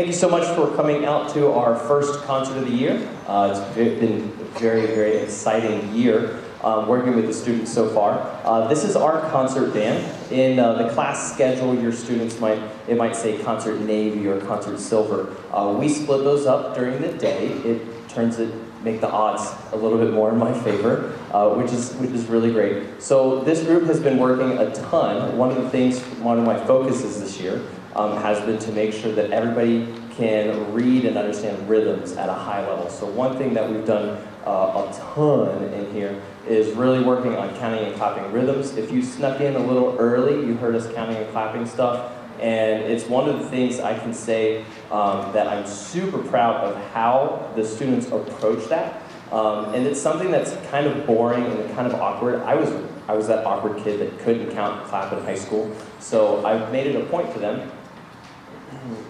Thank you so much for coming out to our first concert of the year. It's been a very, very exciting year working with the students so far. This is our concert band. In the class schedule, your students might say concert navy or concert silver. We split those up during the day. It make the odds a little bit more in my favor, which is really great. So this group has been working a ton. One of my focuses this year has been to make sure that everybody can read and understand rhythms at a high level. So one thing that we've done a ton in here is really working on counting and clapping rhythms. If you snuck in a little early, you heard us counting and clapping stuff. And it's one of the things I can say that I'm super proud of how the students approach that. And it's something that's kind of boring and kind of awkward. I was that awkward kid that couldn't count and clap in high school. So I've made it a point for them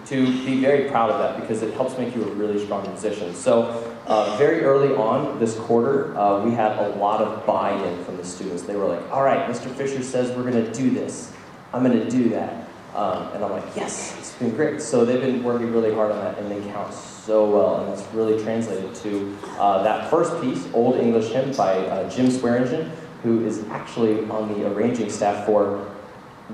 to be very proud of that because it helps make you a really strong musician. So very early on this quarter, we had a lot of buy-in from the students. They were like, all right, Mr. Fisher says we're gonna do this. I'm gonna do that. And I'm like, yes, it's been great. So they've been working really hard on that, and they count so well, and that's really translated to that first piece, Old English Hymn by Jim Swearingen, who is actually on the arranging staff for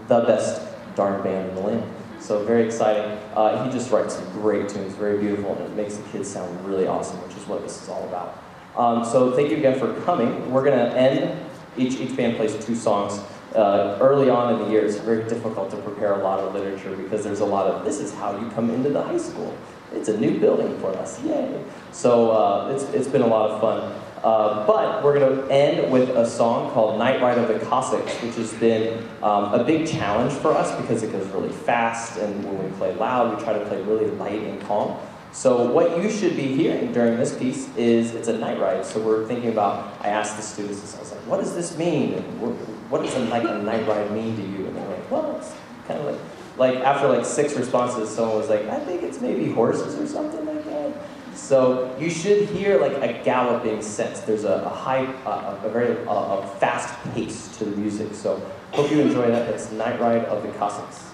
the best darn band in the land. So very exciting. He just writes some great tunes, very beautiful, and it makes the kids sound really awesome, which is what this is all about. So thank you again for coming. We're gonna end, each band plays 2 songs. Early on in the year, it's very difficult to prepare a lot of literature because there's a lot of, this is how you come into the high school. It's a new building for us, yay. So it's been a lot of fun. But we're going to end with a song called Night Ride of the Cossacks, which has been a big challenge for us because it goes really fast, and when we play loud, we try to play really light and calm. So what you should be hearing during this piece is, it's a night ride. So we're thinking about, I asked the students this, I was like, what does this mean? And what does a night ride mean to you? And they're like, well, it's kind of like after 6 responses, someone was like, I think it's maybe horses or something like that. So you should hear like a galloping sense. There's a very fast pace to the music. So hope you enjoy that. It's Night Ride of the Cossacks.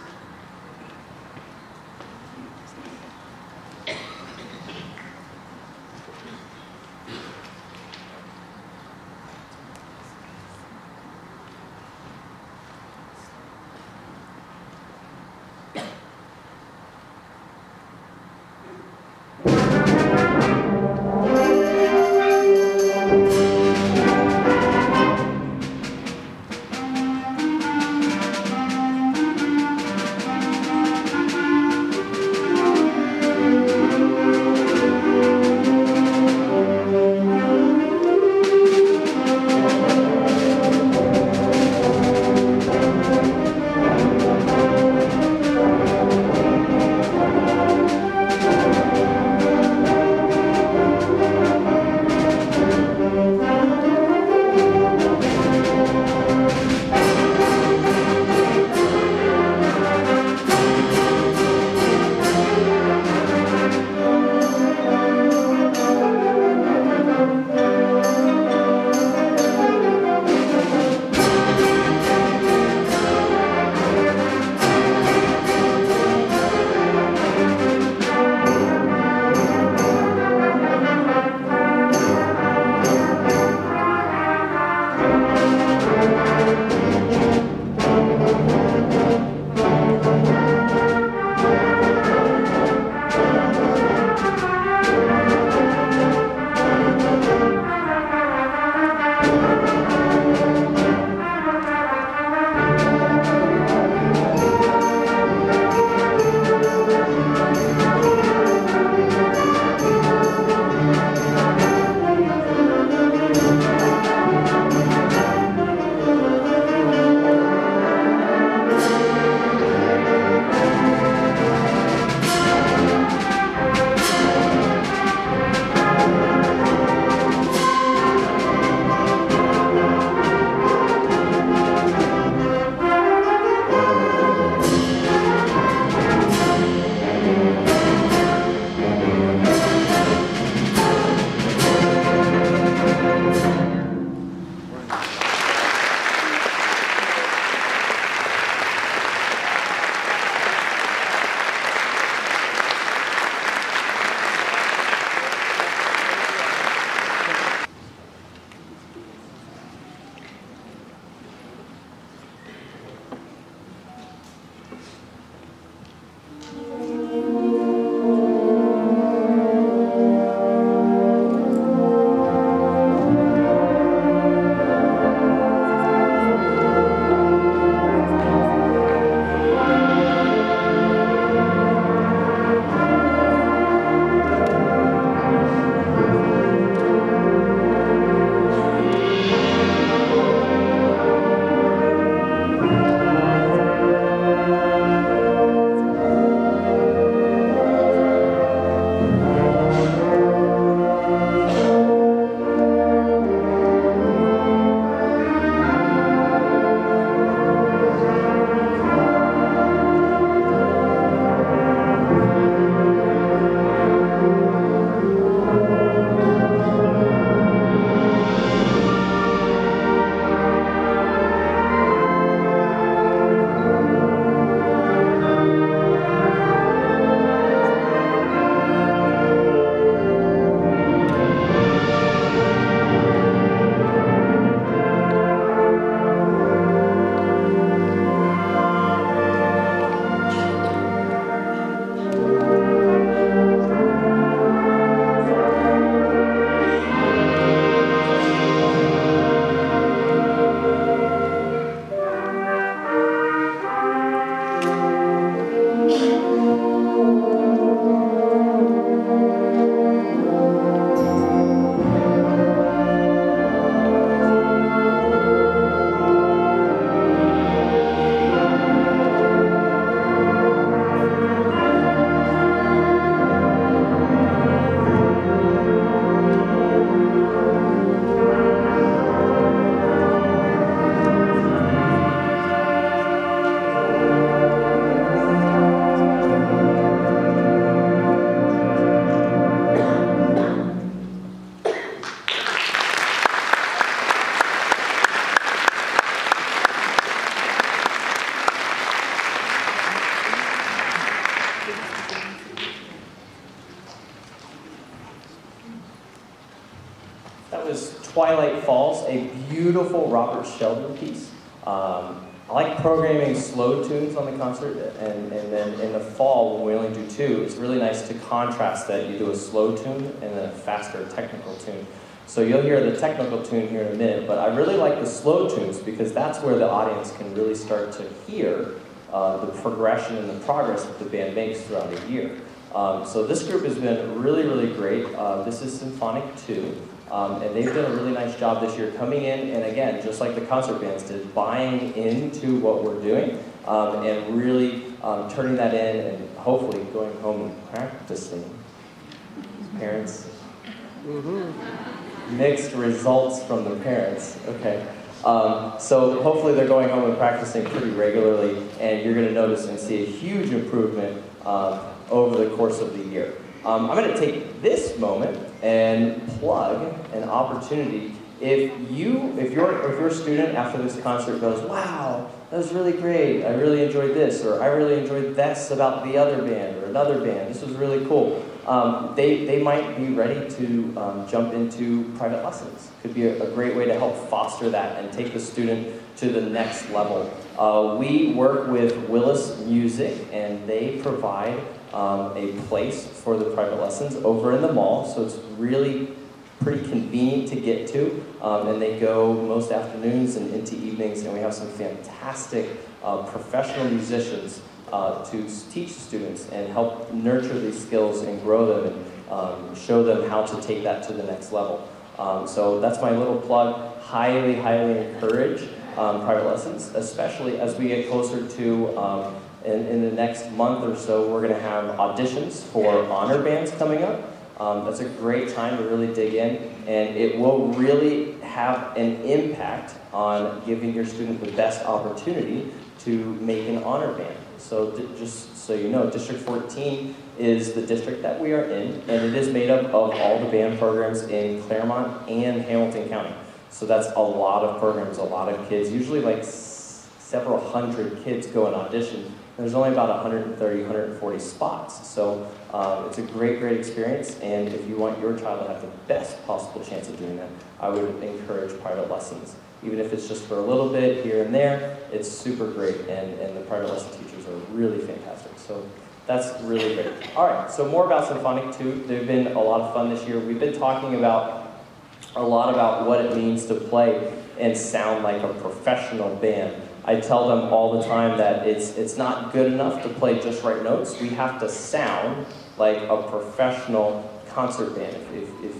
Twilight Falls, a beautiful Robert Sheldon piece. I like programming slow tunes on the concert, and then in the fall, when we only do 2, it's really nice to contrast that. You do a slow tune and then a faster technical tune. So you'll hear the technical tune here in a minute, but I really like the slow tunes because that's where the audience can really start to hear the progression and the progress that the band makes throughout a year. So this group has been really, really great. This is Symphonic 2. And they've done a really nice job this year coming in, and again, just like the concert bands did, buying into what we're doing, and really turning that in and hopefully going home and practicing. Parents? Mixed results from the parents. Okay. So hopefully they're going home and practicing pretty regularly, and you're going to notice and see a huge improvement over the course of the year. I'm going to take this moment and plug an opportunity. If your student after this concert goes, wow, that was really great, I really enjoyed this, or I really enjoyed this about the other band or another band, this was really cool, they might be ready to jump into private lessons. Could be a great way to help foster that and take the student to the next level. We work with Willis Music, and they provide a place for the private lessons over in the mall, so it's really pretty convenient to get to, and they go most afternoons and into evenings, and we have some fantastic professional musicians to teach students and help nurture these skills and grow them and show them how to take that to the next level. So that's my little plug. Highly, highly encourage private lessons, especially as we get closer to in the next month or so, we're going to have auditions for honor bands coming up. That's a great time to really dig in, and it will really have an impact on giving your student the best opportunity to make an honor band. So just so you know, District 14 is the district that we are in, and it is made up of all the band programs in Claremont and Hamilton County. So that's a lot of programs, a lot of kids, usually like several hundred kids go and audition. There's only about 130, 140 spots. So it's a great, great experience. And if you want your child to have the best possible chance of doing that, I would encourage private lessons. Even if it's just for a little bit here and there, it's super great. And the private lesson teachers are really fantastic. So that's really great. All right, so more about Symphonic 2. They've been a lot of fun this year. We've been talking about a lot about what it means to play and sound like a professional band. I tell them all the time that it's not good enough to play just right notes. We have to sound like a professional concert band.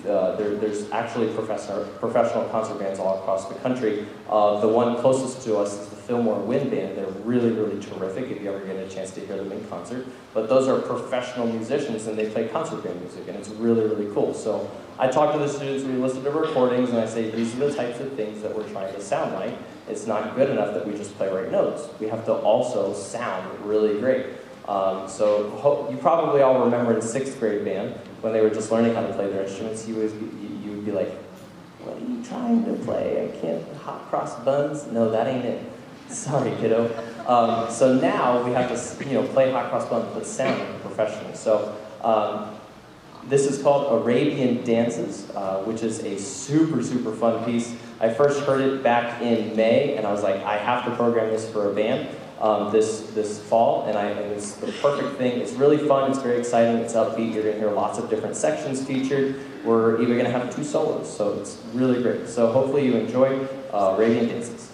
There's actually professional concert bands all across the country. The one closest to us is the Fillmore Wind Band. They're really, really terrific if you ever get a chance to hear them in concert. But those are professional musicians, and they play concert band music, and it's really, really cool. So I talk to the students, we listen to recordings, and I say, these are the types of things that we're trying to sound like. It's not good enough that we just play right notes. We have to also sound really great. So you probably all remember in 6th grade band, when they were just learning how to play their instruments, you would be like, what are you trying to play? I can't hot cross buns? No, that ain't it. Sorry, kiddo. So now we have to play hot cross buns, but sound like a professional. So this is called Arabian Dances, which is a super, super fun piece. I first heard it back in May, and I was like, I have to program this for a band this fall, and it's the perfect thing. It's really fun, it's very exciting, it's upbeat, you're going to hear lots of different sections featured. We're even going to have 2 solos, so it's really great. So hopefully you enjoy Arabian Dances.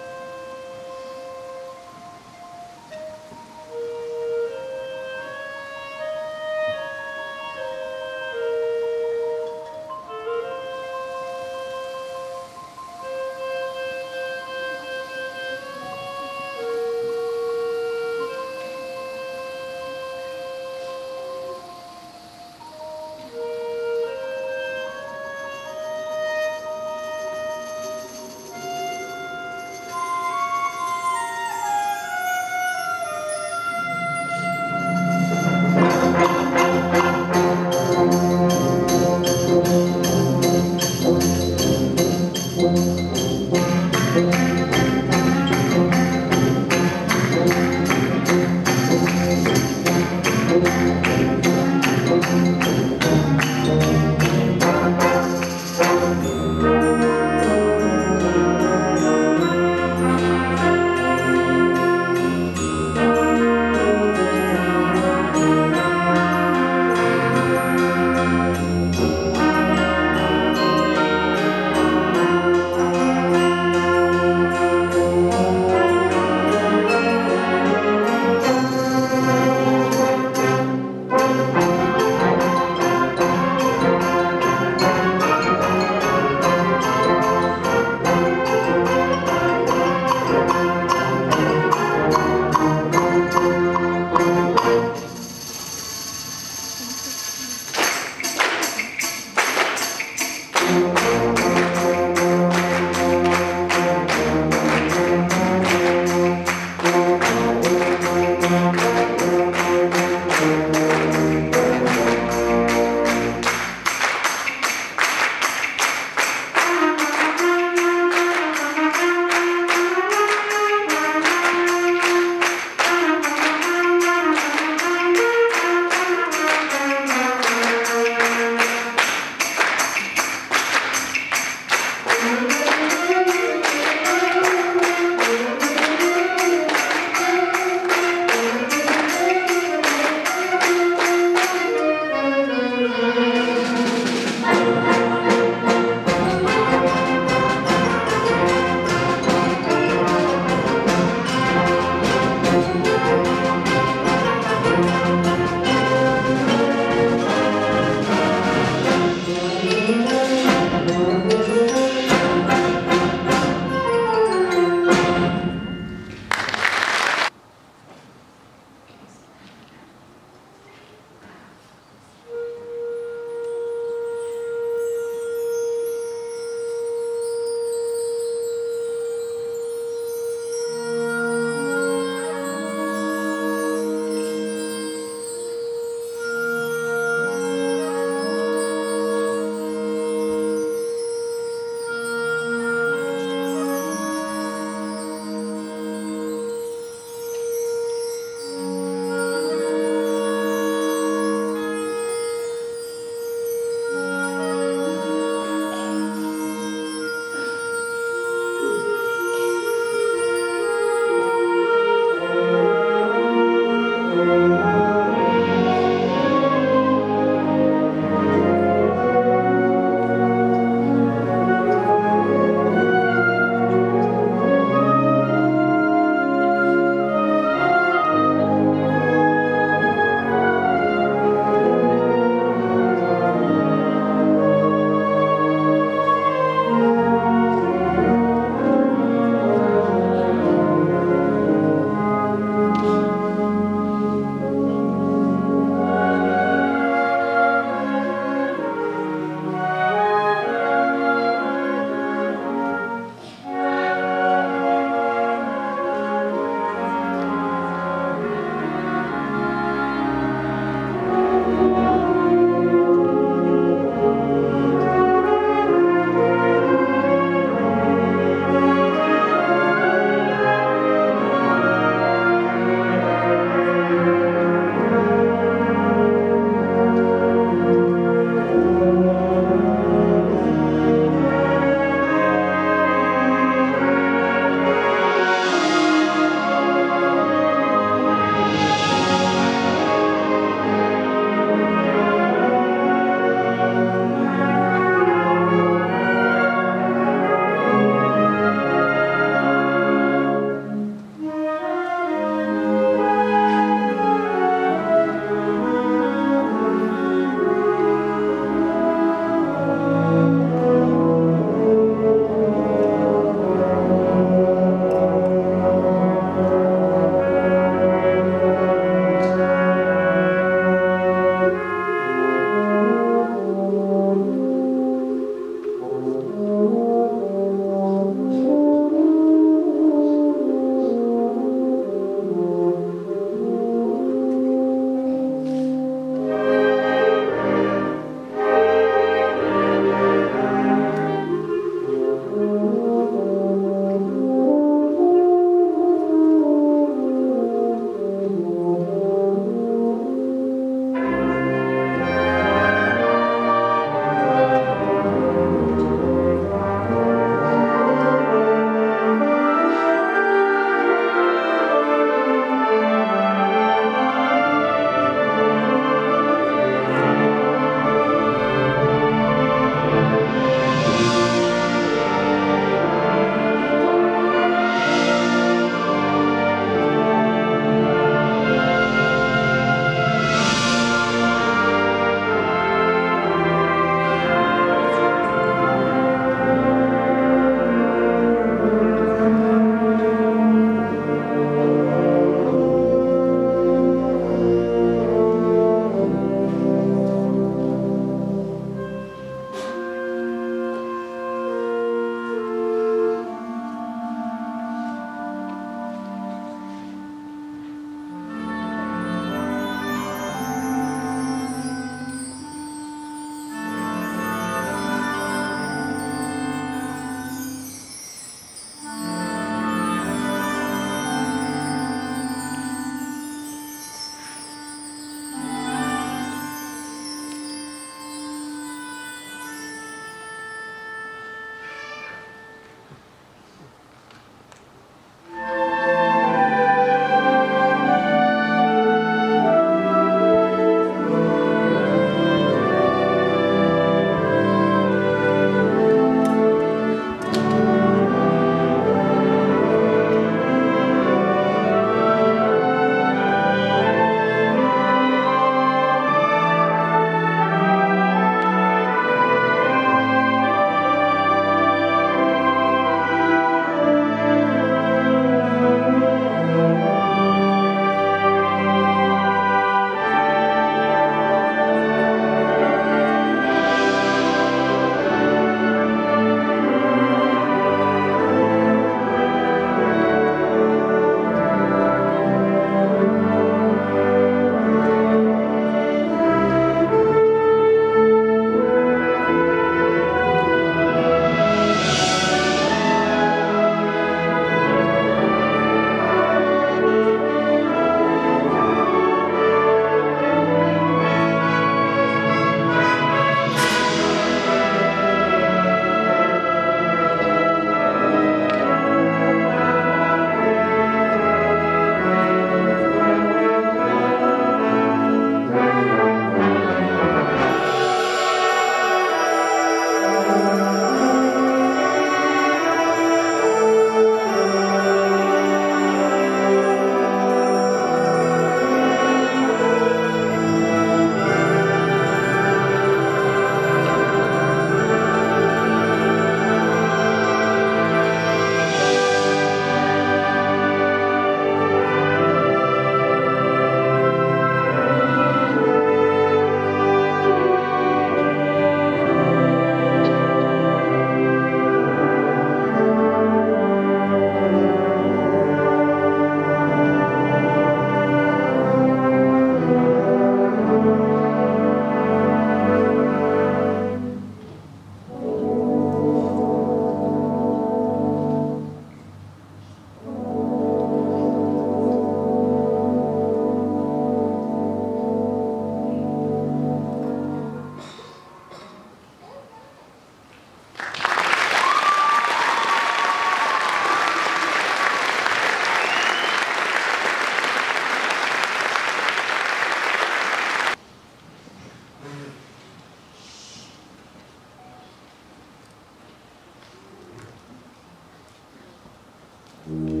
you.